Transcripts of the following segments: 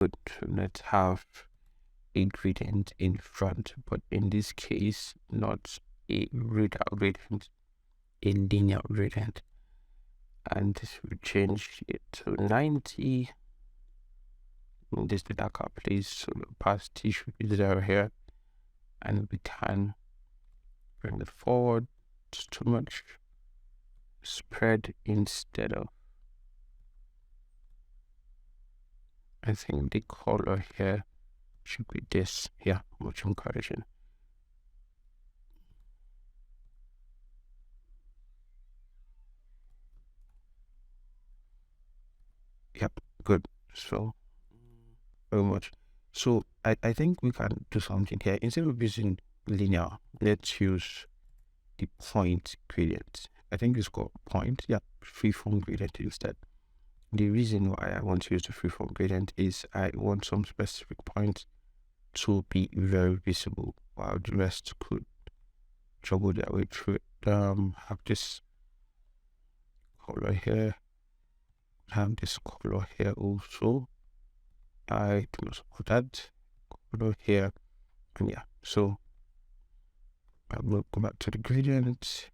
But let's have a gradient in front, but in this case, not a radial gradient, a linear gradient. And this will change it to 90. This is the darker place, so the opacity should be 0 here. And we can bring it forward. It's too much. Spread instead of, I think the color here should be this. Yeah, much encouraging. Yep, good. So very much. So I think we can do something here. Instead of using linear, let's use the point gradient. I think it's called point. Yeah, freeform gradient instead. The reason why I want to use the freeform gradient is I want some specific points to be very visible, while the rest could juggle their way through it. Have this color here, have this color here also. I do not support that color here, and yeah. So I will go back to the gradient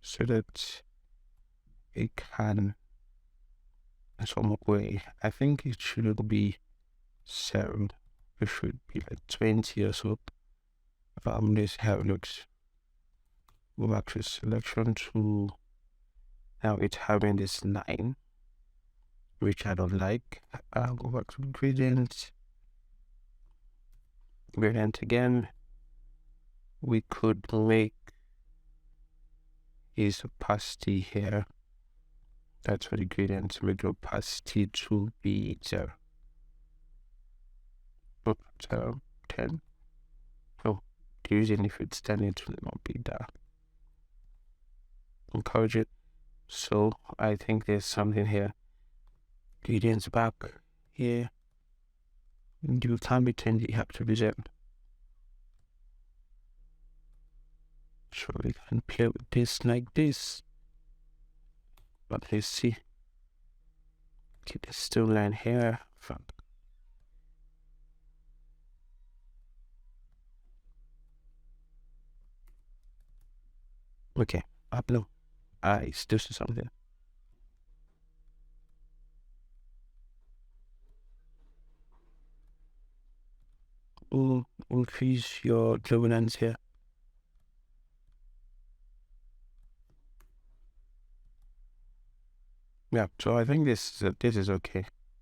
so that it can, in some way, I think it shouldn't be 7. It should be like 20 or so. This how it looks. Go back to selection tool. Now it's having this line, which I don't like. I'll go back to gradient. Gradient again. We could make his opacity here. That's for the gradient. Make the opacity to be 0. 10. Oh, the reason if it's 10, it will not be that. Encourage it. So I think there's something here. Gradients back here. You can't be 10, you have to be 0. So we can play with this like this. But let's see. Keep the still line here. Fuck. Okay, up now. I still see something. Increase your luminance here. Yeah, so I think this is okay.